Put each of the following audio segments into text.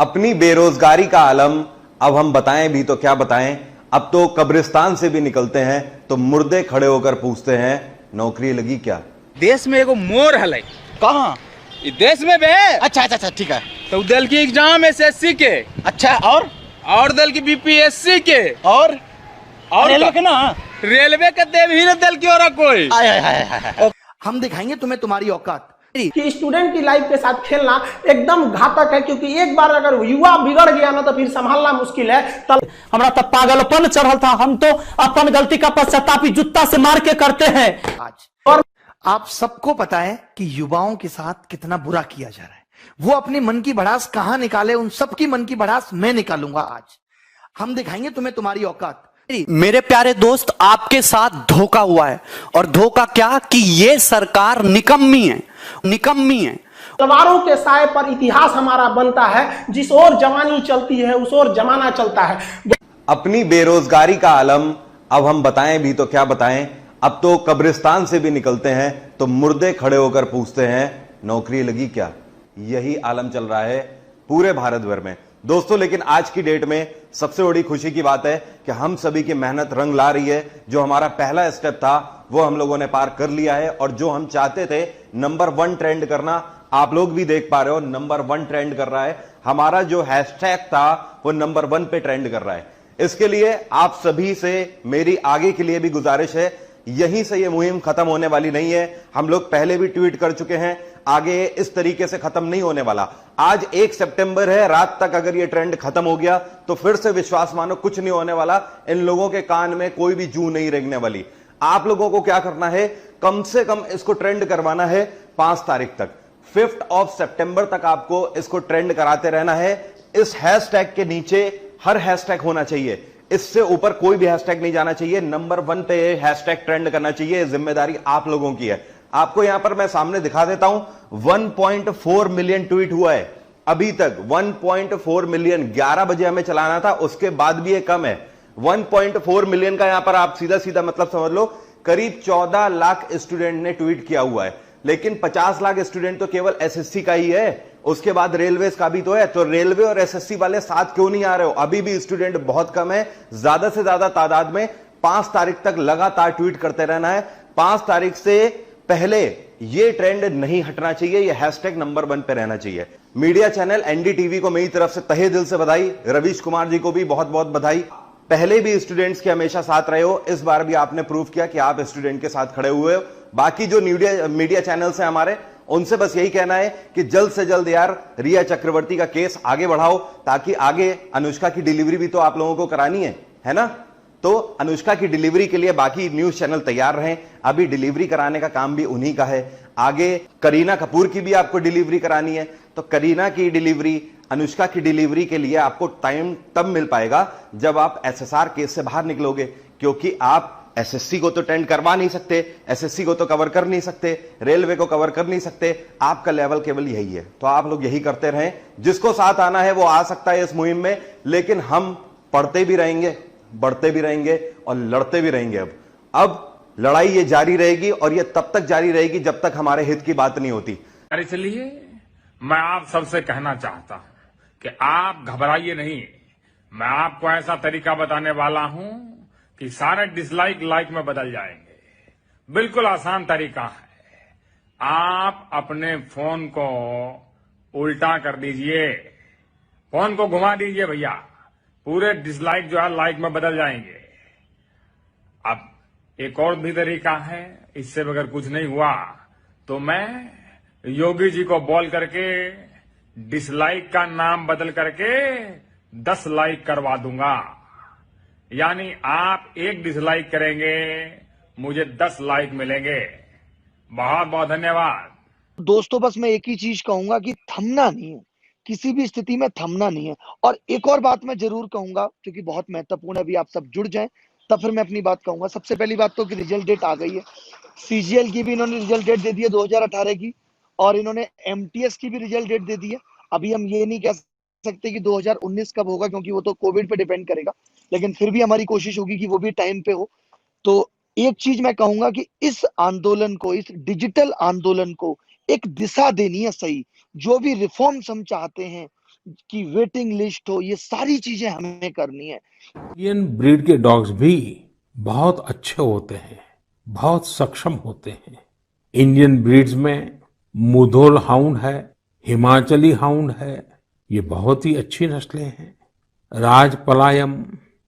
अपनी बेरोजगारी का आलम अब हम बताएं भी तो क्या बताएं। अब तो कब्रिस्तान से भी निकलते हैं तो मुर्दे खड़े होकर पूछते हैं नौकरी लगी क्या। देश में एगो मोर हलै। कहाँ? इ देश में बे। अच्छा अच्छा अच्छा ठीक है। तो दल की एग्जाम एसएससी के अच्छा और दल की बीपीएससी के और रेलवे के ना। रेलवे के देव ही न दल की और कोई। आय आय आय आय। हम दिखाएंगे तुम्हें तुम्हारी औकात। कि स्टूडेंट की लाइफ के साथ खेलना एकदम घातक है, क्योंकि एक बार अगर युवा बिगड़ गया ना तो फिर संभालना मुश्किल है। हमरा तब पागलपन चढ़ल था। हम तो अपन गलती का पश्चाताप जूता से मार के करते हैं। आज और आप सबको पता है कि युवाओं के साथ कितना बुरा किया जा रहा है। वो अपनी मन की भड़ास कहां निकाले, उन सबकी मन की भड़ास मैं निकालूंगा। आज हम दिखाएंगे तुम्हें तुम्हारी औकात। मेरे प्यारे दोस्त, आपके साथ धोखा हुआ है। और धोखा क्या कि ये सरकार निकम्मी है, निकम्मी है। तलवारों के साए पर इतिहास हमारा बनता है। जिस ओर जवानी चलती है उस ओर जमाना चलता है। अपनी बेरोजगारी का आलम अब हम बताएं भी तो क्या बताएं। अब तो कब्रिस्तान से भी निकलते हैं तो मुर्दे खड़े होकर पूछते हैं नौकरी लगी क्या। यही आलम चल रहा है पूरे भारत भर में दोस्तों। लेकिन आज की डेट में सबसे बड़ी खुशी की बात है कि हम सभी की मेहनत रंग ला रही है। जो हमारा पहला स्टेप था वो हम लोगों ने पार कर लिया है, और जो हम चाहते थे नंबर 1 ट्रेंड करना, आप लोग भी देख पा रहे हो नंबर 1 ट्रेंड कर रहा है। हमारा जो हैशटैग था वो नंबर 1 पे ट्रेंड कर रहा है। इसके लिए आप सभी से मेरी आगे के लिए भी गुजारिश है, यहीं से ये मुहिम खत्म होने वाली नहीं है। हम लोग पहले भी ट्वीट कर चुके हैं, आगे इस तरीके से खत्म नहीं होने वाला। आज 1 सितंबर है, रात तक अगर ये ट्रेंड खत्म हो गया तो फिर से विश्वास मानो कुछ नहीं होने वाला। इन लोगों के कान में कोई भी जू नहीं रेंगने वाली। आप लोगों को क्या करना है, कम से कम इसको ट्रेंड करवाना है 5 तारीख तक। 5 सितंबर तक आपको इसको ट्रेंड कराते रहना है। इस हैशटैग के नीचे हर हैशटैग होना चाहिए, इससे ऊपर कोई भी हैशटैग नहीं जाना चाहिए। नंबर 1 पे ये हैशटैग ट्रेंड करना चाहिए। जिम्मेदारी आप लोगों की है। आपको यहां पर मैं सामने दिखा देता हूं, 1.4 मिलियन ट्वीट हुआ है अभी तक। 1.4 मिलियन 11 बजे हमें चलाना था, उसके बाद भी ये कम है। 1.4 मिलियन का यहां पर आप सीधा सीधा मतलब समझ लो करीब 14 लाख स्टूडेंट ने ट्वीट किया हुआ है। लेकिन 50 लाख स्टूडेंट तो केवल एसएससी का ही है, उसके बाद रेलवे का भी तो है। तो रेलवे और एसएससी वाले साथ क्यों नहीं आ रहे हो? अभी भी स्टूडेंट बहुत कम है। ज्यादा से ज्यादा तादाद में 5 तारीख तक लगातार ट्वीट करते रहना है। 5 तारीख से पहले ये ट्रेंड नहीं हटना चाहिए, ये हैशटैग नंबर 1 पे रहना चाहिए। मीडिया चैनल एनडीटीवी को मेरी तरफ से तहे दिल से बधाई। रवीश कुमार जी को भी बहुत बहुत बधाई। पहले भी स्टूडेंट्स के हमेशा साथ रहे हो, इस बार भी आपने प्रूव किया कि आप स्टूडेंट के साथ खड़े हुए हो। बाकी जो मीडिया चैनल्स हैं हमारे, उनसे बस यही कहना है कि जल्द से जल्द यार रिया चक्रवर्ती का केस आगे बढ़ाओ, ताकि आगे अनुष्का की डिलीवरी भी तो आप लोगों को करानी है ना। तो अनुष्का की डिलीवरी के लिए बाकी न्यूज चैनल तैयार रहें। अभी डिलीवरी कराने का काम भी उन्हीं का है। आगे करीना कपूर की भी आपको डिलीवरी करानी है, तो करीना की डिलीवरी, अनुष्का की डिलीवरी के लिए आपको टाइम तब मिल पाएगा जब आप एसएसआर केस से बाहर निकलोगे। क्योंकि आप एसएससी को तो टेंड करवा नहीं सकते, एसएससी को तो कवर कर नहीं सकते, रेलवे को कवर कर नहीं सकते। आपका लेवल केवल यही है, तो आप लोग यही करते रहें। जिसको साथ आना है वो आ सकता है इस मुहिम में, लेकिन हम पढ़ते भी रहेंगे, बढ़ते भी रहेंगे और लड़ते भी रहेंगे। अब लड़ाई ये जारी रहेगी, और ये तब तक जारी रहेगी जब तक हमारे हित की बात नहीं होती। इसलिए मैं आप सबसे कहना चाहता हूं कि आप घबराइए नहीं। मैं आपको ऐसा तरीका बताने वाला हूं कि सारे डिसलाइक लाइक में बदल जाएंगे। बिल्कुल आसान तरीका है। आप अपने फोन को उल्टा कर दीजिए, फोन को घुमा दीजिए भैया, पूरे डिसलाइक जो है लाइक में बदल जाएंगे। अब एक और भी तरीका है, इससे अगर कुछ नहीं हुआ तो मैं योगी जी को बोल करके डिसलाइक का नाम बदल करके 10 लाइक करवा दूंगा। यानी आप 1 डिसलाइक करेंगे, मुझे 10 लाइक मिलेंगे। बहुत बहुत धन्यवाद दोस्तों। बस मैं एक ही चीज कहूंगा कि थमना नहीं है, किसी भी स्थिति में थमना नहीं है। और एक और बात मैं जरूर कहूंगा, क्योंकि बहुत महत्वपूर्ण है, अभी आप सब जुड़ जाएं तब फिर मैं अपनी बात कहूंगा। सबसे पहली बात तो कि रिजल्ट डेट आ गई है। सीजीएल की भी इन्होंने रिजल्ट डेट दे दी है 2018 की, और इन्होंने एमटीएस की भी रिजल्ट डेट दे दी है। अभी हम ये नहीं कह सकते कि 2019 कब होगा, क्योंकि वो तो कोविड पे डिपेंड करेगा, लेकिन फिर भी हमारी कोशिश होगी कि वो भी टाइम पे हो। तो एक चीज मैं कहूंगा कि इस आंदोलन को, इस डिजिटल आंदोलन को एक दिशा देनी है सही। जो भी रिफॉर्म्स हम चाहते हैं, की वेटिंग लिस्ट हो, ये सारी चीजें हमें करनी है। इंडियन ब्रीड के डॉग्स भी बहुत अच्छे होते हैं, बहुत सक्षम होते हैं। इंडियन ब्रीड्स में मुधोल हाउंड है, हिमाचली हाउंड है, ये बहुत ही अच्छी नस्लें हैं। राजपलायम,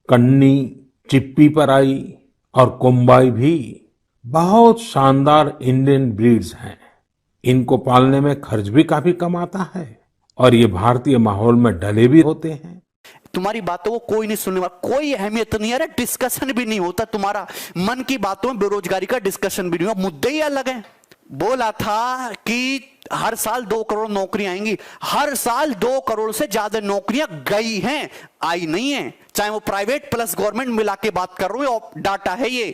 कन्नी, चिप्पी पराई और कोम्बाई भी बहुत शानदार इंडियन ब्रीड्स हैं। इनको पालने में खर्च भी काफी कम आता है और ये भारतीय माहौल में ढले भी होते हैं। तुम्हारी बातों को कोई नहीं सुनने वाला, कोई अहमियत नहीं है, डिस्कशन भी नहीं होता तुम्हारा। मन की बातों में बेरोजगारी का डिस्कशन भी नहीं हुआ, मुद्दे ही अलग हैं। बोला था कि हर साल 2 करोड़ नौकरियां आएंगी, हर साल 2 करोड़ से ज्यादा नौकरियां गई हैं, आई नहीं है। चाहे वो प्राइवेट प्लस गवर्नमेंट मिला के बात कर रहे हो, डाटा है ये।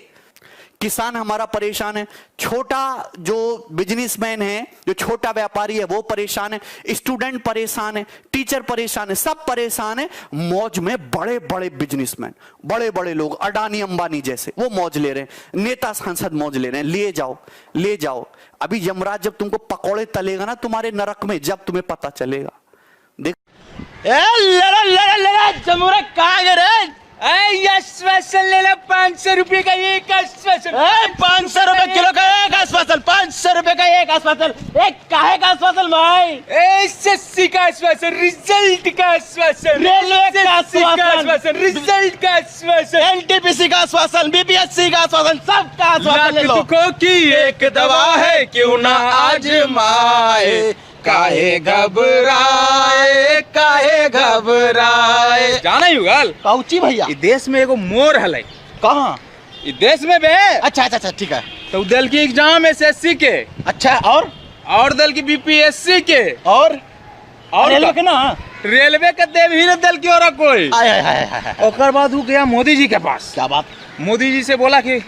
किसान हमारा परेशान है, छोटा जो बिजनेसमैन है, जो छोटा व्यापारी है वो परेशान है, स्टूडेंट परेशान है, टीचर परेशान है, सब परेशान है। मौज में बड़े बड़े बिजनेसमैन, बड़े बड़े लोग, अडानी अंबानी जैसे, वो मौज ले रहे हैं, नेता सांसद मौज ले रहे हैं। ले जाओ, ले जाओ। अभी यमराज जब तुमको पकौड़े तलेगा ना तुम्हारे नरक में, जब तुम्हें पता चलेगा। देख आश्वासन ले ला 500 रुपए का एक आश्वासन, 500 रुपए किलो का एक आश्वासन, 500 रुपए का एक आश्वासन, एक काहे का आश्वासन भाई? एसएससी का आश्वासन, रिजल्ट का आश्वासन, रेलवे का आश्वासन, रिजल्ट का आश्वासन, एनटीपीसी का आश्वासन, बीपीएससी का आश्वासन, सब का आश्वासन ले लो। दुखों की एक दवा है, क्यों ना आजमाए, काहे घबराए, काहे घबराए। जाना युगल काउची भैया, इस देश में एगो मोर हलै। कहाँ? इस देश में बे। अच्छा अच्छा अच्छा, ठीक है। तो दल की एग्जाम एसएससी के, अच्छा, और दल की बीपीएससी के, और रेलवे के ना, रेलवे के देव ही न दल की और कोई। आय आय आय आय। ओकर बाद वो गया मोदी जी के पास। क्या बात? मोदी जी से बोला कि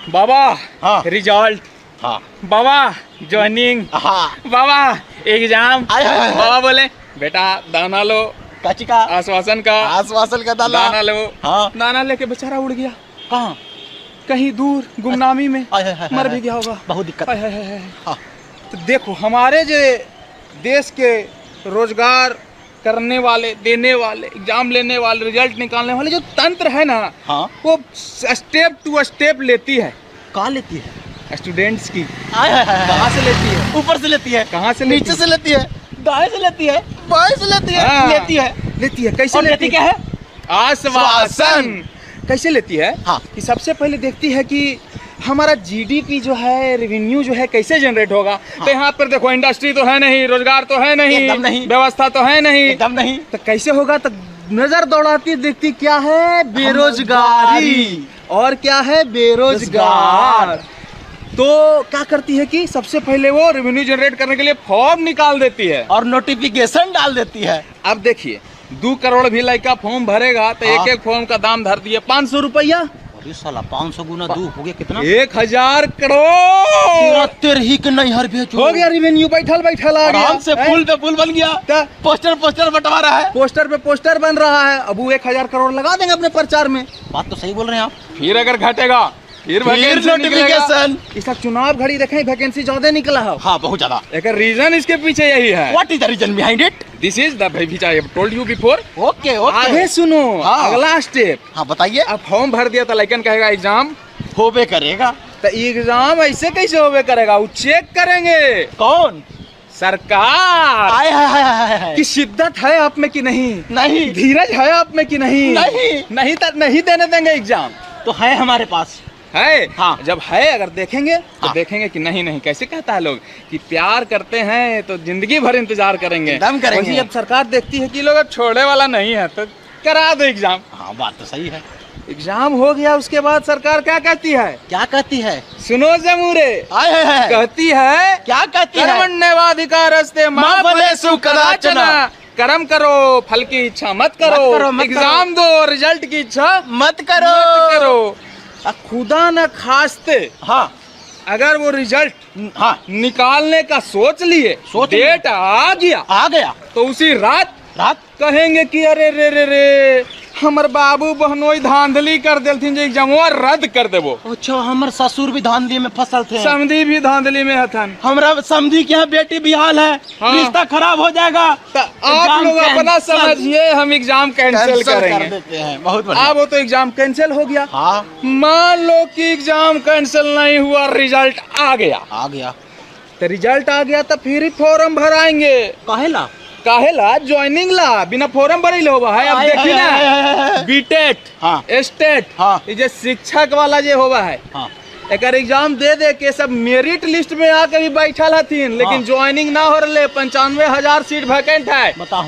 बाबा हाँ। रिजल्ट, हाँ बाबा ज्वाइनिंग, हाँ, बाबा एग्जाम। आय आय आय। बाबा बोले बेटा दाना लो, काची का आश्वासन का, आश्वासन का दाना लो। हाँ। दाना लेके बेचारा उड़ गया कहाँ? कहीं दूर गुमनामी में, आय आय आय मर आय। भी गया होगा। बहुत दिक्कत हाय है। हाय हाय हाय। हाँ। तो देखो हमारे जो देश के रोजगार करने वाले, देने वाले, एग्जाम लेने वाले, रिजल्ट निकालने वाले जो तंत्र है ना, हाँ। वो स्टेप टू स्टेप लेती है। कहाँ लेती है? स्टूडेंट्स की आय आय आय। कहाँ से लेती है? ऊपर से लेती है, कहाँ से लेती नीचे से लेती है, दाएं से लेती है, बाएं से लेती है, हाँ। लेती है। लेती है। कैसे और लेती क्या है? आश्वासन। कैसे लेती है? हाँ। कि सबसे पहले देखती है कि हमारा जीडीपी जो है, रेवेन्यू जो है कैसे जनरेट होगा। तो यहाँ पर देखो इंडस्ट्री तो है नहीं, रोजगार तो है नहीं, एकदम नहीं, व्यवस्था तो है नहीं, एकदम नहीं। तो कैसे होगा? तो नजर दौड़ाती देखती क्या है? बेरोजगारी। और क्या है? बेरोजगार। तो क्या करती है कि सबसे पहले वो रेवेन्यू जनरेट करने के लिए फॉर्म निकाल देती है और नोटिफिकेशन डाल देती है। अब देखिए 2 करोड़ भी लड़का फॉर्म भरेगा तो हाँ। एक एक फॉर्म का दाम धर दिए 500 रुपया। अरे साला 500 गुना 2 हो गया कितना? 1000 करोड़ तेरही के नैहर भेजो। हो गया। रेवेन्यू बैठल बैठल आ गया, आराम से पुल पे पुल बन गया, तो पोस्टर बंटवारा है, पोस्टर पे पोस्टर बन रहा है। अब वो 1000 करोड़ लगा देंगे अपने प्रचार में। बात तो सही बोल रहे हैं आप। फिर अगर घटेगा फिर नोटिफिकेशन। इसका चुनाव घड़ी देखें वैकेंसी ज्यादा निकला है। हाँ, बहुत ज्यादा। एक रीजन इसके पीछे यही है। What is the reason behind it? This is the which I have told you before। Okay okay, आगे सुनो। हाँ। अगला स्टेप, हाँ बताइए। अब फॉर्म भर दिया तो लाइकन कहेगा एग्जाम होबे करेगा। तो एग्जाम ऐसे कैसे होबे करेगा? वो चेक करेंगे कौन? सरकार आय हाय हाय हाय हाय। कि शिद्दत है आप में कि नहीं, नहीं, धीरज है आप में कि नहीं। नहीं। नहीं तो नहीं देने देंगे एग्जाम। तो है हमारे पास है। हाँ। जब है अगर देखेंगे तो हाँ। देखेंगे कि नहीं नहीं। कैसे कहता है लोग कि प्यार करते हैं तो जिंदगी भर इंतजार करेंगे। एकदम करेंगे। वैसे जब सरकार देखती है कि लोग अब छोड़ने वाला नहीं है तो करा दो एग्जाम। हाँ, बात तो सही है। एग्जाम हो गया उसके बाद सरकार क्या कहती है? क्या कहती है? सुनो जमूरे, आय हाय हाय। कहती है क्या कहती है? कर्मण्येवाधिकारस्ते मा फलेषु कदाचन, कर्म करो फल की इच्छा मत करो, मत एग्जाम दो रिजल्ट की इच्छा मत करो। मत करो। खुदा न खास्ते हाँ, अगर वो रिजल्ट हाँ, निकालने का सोच लिए, डेट आ गया आ गया तो उसी रात रात कहेंगे कि अरे रे रे रे हमर बाबू बहनोई धांधली कर देलथिन जे एग्जामवा रद्द कर देबो। अच्छा हमर ससुर भी धांधली में फसल थे, समधी भी धांधली में हथन। हमरा समधी के यहाँ बेटी बिहाल है, हाँ। रिश्ता खराब हो जाएगा। तो आप लोग अपना समझिए, हम एग्जाम कैंसिल करेंगे। कर देते हैं, बहुत बढ़िया। अब वो तो एग्जाम कैंसिल हो गया। हाँ मान लो कि एग्जाम कैंसिल नहीं हुआ, रिजल्ट आ गया। आ गया तो रिजल्ट आ गया तो फिर ही फॉर्म भराएंगे। काहेला? काहेला? ज्वाइनिंग ला बिना फॉर्म भरे होगा है। अब देखिए ना, बीटेट, हाँ। स्टेट, हाँ। ये जो शिक्षक वाला जो होगा है, हाँ। एक एग्जाम दे दे के सब मेरिट लिस्ट में आके भी बैठल हथिन, लेकिन ज्वाइनिंग ना हो रहे। 95,000 सीट वैकेंट है। बताओ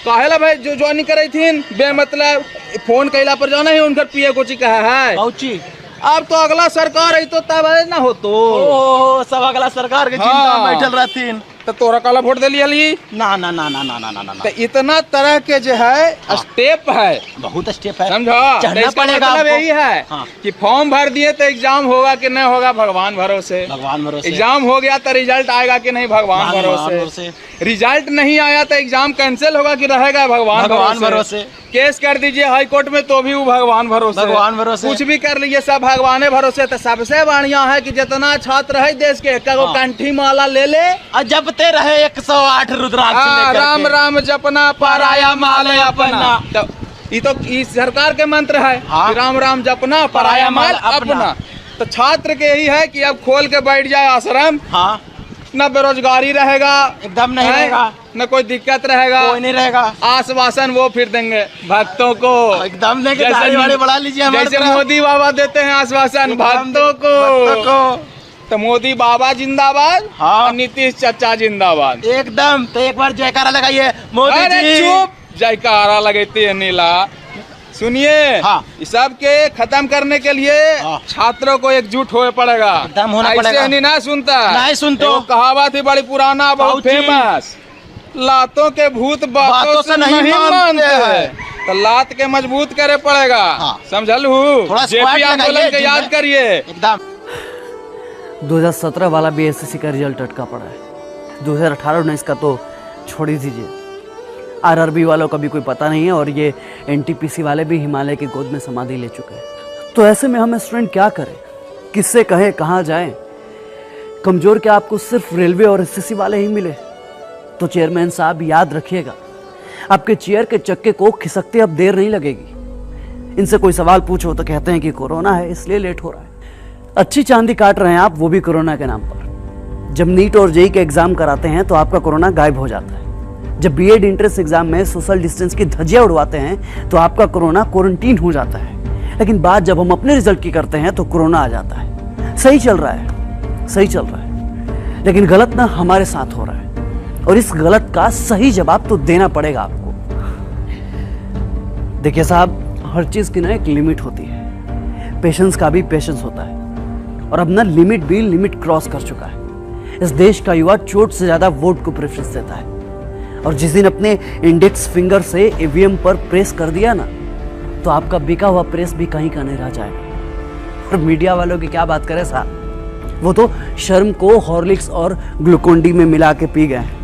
काहेला भाई जो ज्वाइनिंग करे थीन बेमतलब फोन कैला पर जाना है उनकर पीए कोची कहा है। पहुंची अब तो अगला सरकार है तो तब ना हो तो ओ सब अगला सरकार के चिंता में बैठल रहतीन। तो तोरा काला वोट दिली हली ना ना ना ना ना ना ना ना तो इतना तरह के जो है स्टेप है, बहुत स्टेप है, समझो। चढ़ना तो इसका पड़ेगा मतलब आपको। यही है हाँ। कि फॉर्म भर दिए तो एग्जाम होगा कि नहीं होगा भगवान भरोसे। भगवान भरोसे। एग्जाम हो गया तो रिजल्ट आएगा कि नहीं भगवान भरोसे। रिजल्ट नहीं आया तो एग्जाम कैंसिल होगा कि रहेगा भगवान भरोसे। केस कर दीजिए हाई कोर्ट में तो भी वो भगवान भरोसे। भगवान भरोसे। कुछ भी कर लीजिए सब भगवान भरोसे। तो सबसे बढ़िया है कि जितना छात्र है देश के कंठी माला ले ले और जपते रहे 108 रुद्राक्ष लेकर राम के। राम जपना पराया माल अपना। तो ये तो इस सरकार के मंत्र है हाँ। कि राम राम जपना पराया माल अपना। तो छात्र के यही है कि अब खोल के बैठ जाए आश्रम। हाँ न बेरोजगारी रहेगा, एकदम नहीं है? रहेगा, न कोई दिक्कत रहेगा, कोई नहीं रहेगा। आश्वासन वो फिर देंगे भक्तों को। एकदम देंगे, दाढ़ी वाड़ी बढ़ा लीजिए हमारे जैसे तरफ। मोदी बाबा देते हैं आश्वासन भक्तों को। तो मोदी बाबा जिंदाबाद, हाँ। और नीतीश चाचा जिंदाबाद। एकदम। तो एक बार जयकारा लगाइए मोदी अरे जी। चुप, जयकारा लगती है नीला। सुनिए, हाँ। इस सब के खत्म करने के लिए हाँ। छात्रों को एकजुट होना पड़ेगा। एकदम होना ऐसे पड़ेगा। नहीं ना सुनता, नहीं सुनते। वो कहावत ही बड़ी पुराना, बहुत बाबूजी। फेमस। लातों के भूत बातों से नहीं मानते हैं। तो लात के मजबूत करे पड़ेगा। हाँ। समझलू? थोड़ा जेपी स्क्वाट आंदोलन लगाइए, के याद करिए। एकदम। 2017 वाला भी एसएससी का रिजल्ट अटका पड़ा है। 2018-19 का तो छोड़ ही दीजिए। आरआरबी वालों का भी कोई पता नहीं है, और ये एनटीपीसी वाले भी हिमालय की गोद में समाधि ले चुके हैं। तो ऐसे में हम स्टूडेंट क्या करें, किससे कहें, कहाँ जाएं? कमजोर क्या आपको सिर्फ रेलवे और एसएससी वाले ही मिले? तो चेयरमैन साहब याद रखिएगा, आपके चेयर के चक्के को खिसकते अब देर नहीं लगेगी। इनसे कोई सवाल पूछो तो कहते हैं कि कोरोना है इसलिए लेट हो रहा है। अच्छी चांदी काट रहे हैं आप, वो भी कोरोना के नाम पर। जब नीट और जेई के एग्जाम कराते हैं तो आपका कोरोना गायब हो जाता है। जब बीएड एंट्रेंस एग्जाम में सोशल डिस्टेंस की धज्जियां उड़वाते हैं तो आपका कोरोना क्वारंटीन हो जाता है। लेकिन बात जब हम अपने रिजल्ट की करते हैं तो कोरोना आ जाता है। सही चल रहा है, सही चल रहा है, लेकिन गलत ना हमारे साथ हो रहा है, और इस गलत का सही जवाब तो देना पड़ेगा आपको। देखिए साहब, हर चीज की ना एक लिमिट होती है, पेशेंस का भी पेशेंस होता है, और अब ना लिमिट भी लिमिट क्रॉस कर चुका है। इस देश का युवा चोट से ज्यादा वोट को प्रेफरेंस देता है, और जिस दिन अपने इंडेक्स फिंगर से ईवीएम पर प्रेस कर दिया ना, तो आपका बिका हुआ प्रेस भी कहीं का नहीं रह जाएगा। और मीडिया वालों की क्या बात करें साहब, वो तो शर्म को हॉर्लिक्स और ग्लूकोन डी में मिला के पी गए हैं।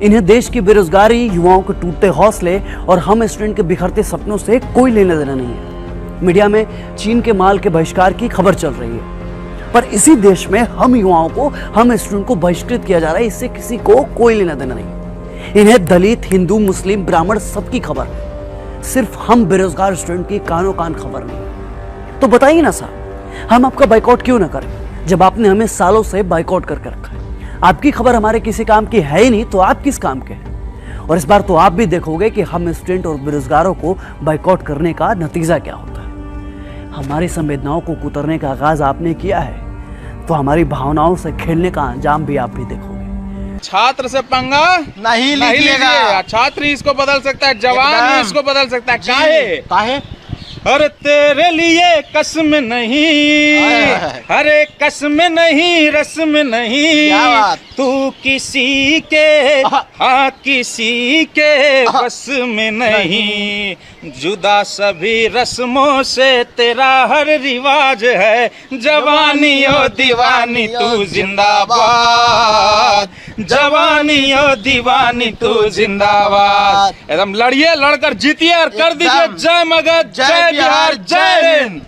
इन्हें देश की बेरोजगारी, युवाओं के टूटते हौसले और हम स्टूडेंट के बिखरते सपनों से कोई लेना देना नहीं है। मीडिया में चीन के माल के बहिष्कार की खबर चल रही है, पर इसी देश में हम युवाओं को, हम स्टूडेंट को बहिष्कृत किया जा रहा है। इससे किसी को कोई लेना देना नहीं। इन्हें दलित, हिंदू, मुस्लिम, ब्राह्मण सबकी खबर है, सिर्फ हम बेरोजगार स्टूडेंट की कानों कान खबर नहीं। तो बताइए ना साहब, हम आपका बाइकआउट क्यों ना करें, जब आपने हमें सालों से बाइकआउट करके रखा है? आपकी खबर हमारे किसी काम की है ही नहीं, तो आप किस काम के हैं? और इस बार तो आप भी देखोगे कि हम स्टूडेंट और बेरोजगारों को बाइकआउट करने का नतीजा क्या होता है। हमारी संवेदनाओं को कुतरने का आगाज आपने किया है, तो हमारी भावनाओं से खेलने का अंजाम भी आप भी देखोगे। छात्र से पंगा नहीं लीजिएगा। लीजिए। छात्र ही इसको बदल सकता है, जवान ही इसको बदल सकता है। काहे? अरे तेरे लिए कसम नहीं, अरे कसम नहीं, रस्म नहीं, क्या बात? तू किसी के, हाँ किसी के बस में नहीं। जुदा सभी रस्मों से तेरा हर रिवाज है, जवानी ओ दीवानी तू जिंदाबाद, जवानी ओ दीवानी तू जिंदाबाद। एकदम लड़िए, लड़कर जीतिए और कर दीजिए जय मगध, जय बिहार, जय हिंद।